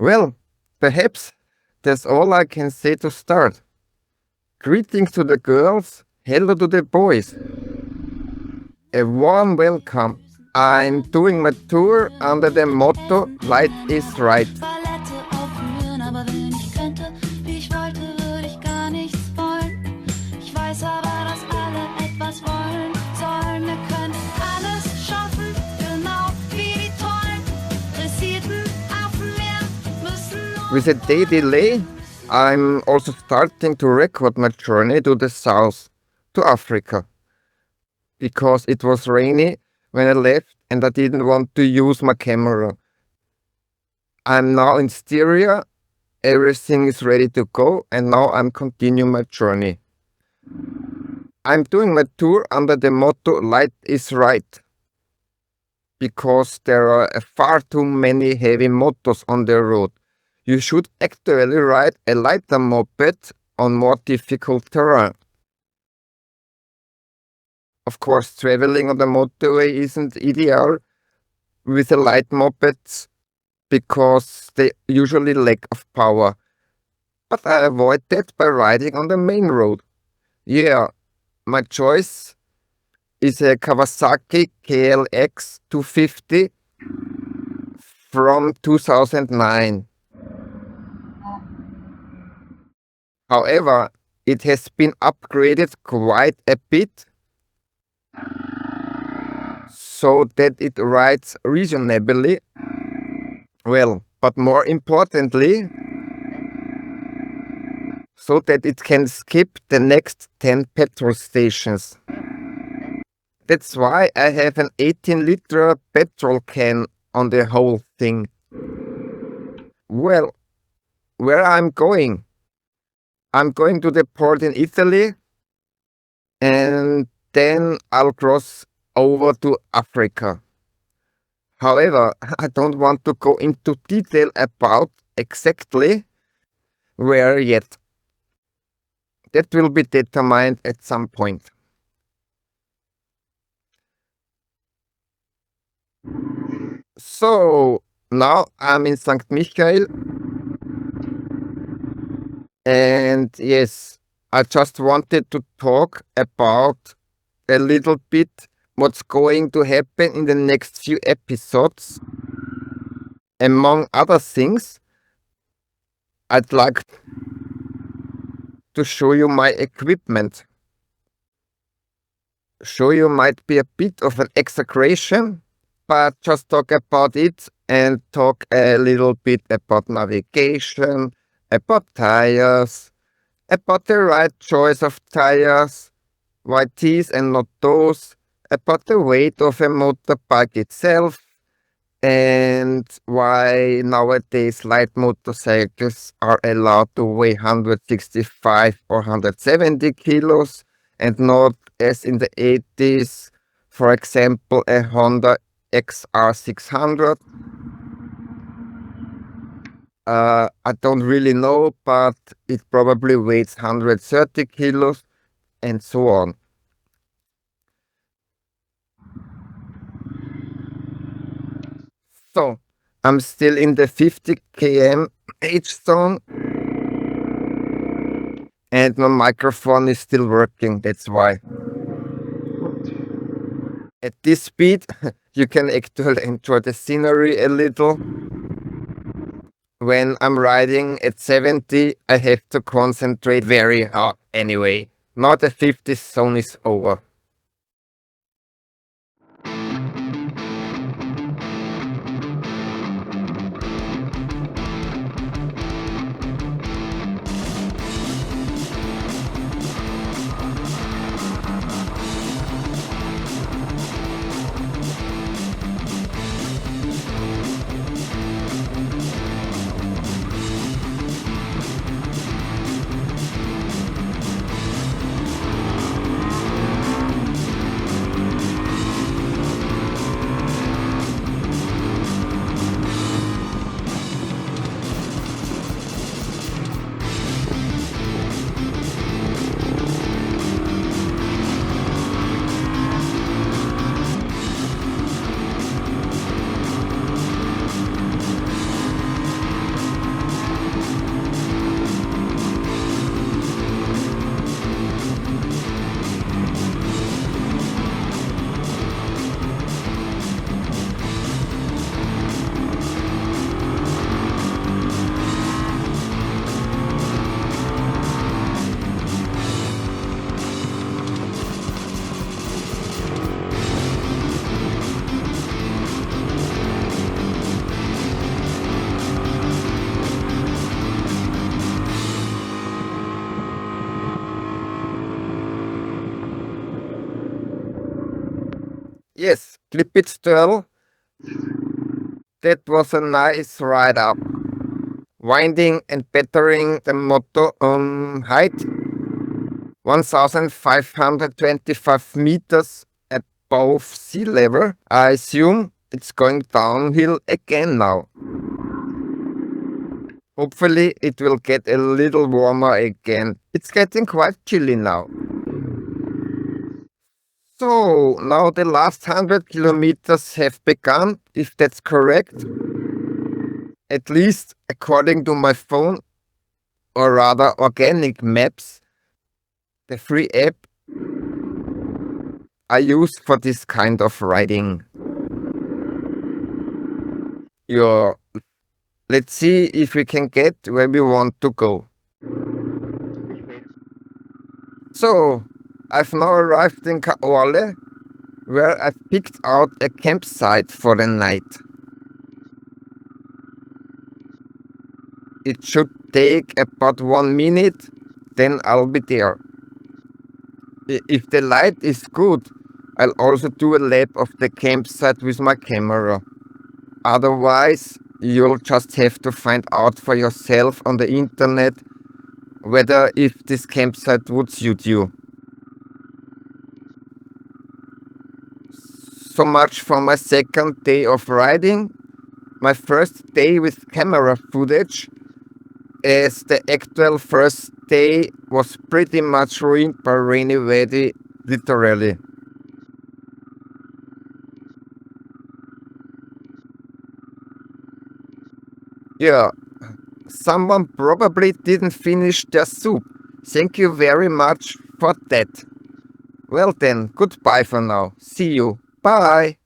Well, perhaps that's all I can say to start. Greetings to the girls, hello to the boys. A warm welcome. I'm doing my tour under the motto Light is Right. Ballette aufführen, aber wenn ich könnte, wie ich wollte, würde ich gar nichts wollen. Ich weiß aber, dass alle etwas wollen sollen. Wir können alles schaffen, genau wie die tollen dressierten Affen. Wir müssen nur With a day delay, I'm also starting to record my journey to the south, to Africa. Because it was rainy when I left and I didn't want to use my camera. I'm now in Styria, everything is ready to go, and now I'm continuing my journey. I'm doing my tour under the motto Light is Right. Because there are far too many heavy motors on the road. You should actually ride a lighter moped on more difficult terrain. Of course, traveling on the motorway isn't ideal with a light mopeds because they usually lack of power. But I avoid that by riding on the main road. Yeah, my choice is a Kawasaki KLX 250 from 2009. However, it has been upgraded quite a bit so that it rides reasonably well, but more importantly, so that it can skip the next 10 petrol stations. That's why I have an 18-liter petrol can on the whole thing. Well, where I'm going? I'm going to the port in Italy, and then I'll cross over to Africa. However, I don't want to go into detail about exactly where yet. That will be determined at some point. So, now I'm in St. Michael. And yes, I just wanted to talk about a little bit what's going to happen in the next few episodes. Among other things, I'd like to show you my equipment. Show you might be a bit of an exaggeration, but just talk about it and talk a little bit about navigation, about tires, about the right choice of tires, why these and not those, about the weight of a motorbike itself, and why nowadays light motorcycles are allowed to weigh 165 or 170 kilos and not as in the 80s, for example, a Honda XR600. I don't really know, but it probably weighs 130 kilos and so on. So, I'm still in the 50 km age zone and my microphone is still working, that's why. At this speed, you can actually enjoy the scenery a little. When I'm riding at 70, I have to concentrate very hard anyway. Now the 50 zone is over. Klippitstøl. That was a nice ride up. Winding and battering the motor on height 1525 meters above sea level. I assume it's going downhill again now. Hopefully it will get a little warmer again. It's getting quite chilly now. So now the last 100 kilometers have begun, if that's correct. At least according to my phone, or rather Organic Maps, the free app I use for this kind of riding. Yeah, let's see if we can get where we want to go. So, I've now arrived in Kaorle, where I've picked out a campsite for the night. It should take about 1 minute, then I'll be there. If the light is good, I'll also do a lap of the campsite with my camera. Otherwise, you'll just have to find out for yourself on the internet whether if this campsite would suit you. So much for my second day of riding. My first day with camera footage, as the actual first day was pretty much ruined by rainy weather, literally. Yeah, someone probably didn't finish their soup. Thank you very much for that. Well then, goodbye for now. See you. Bye.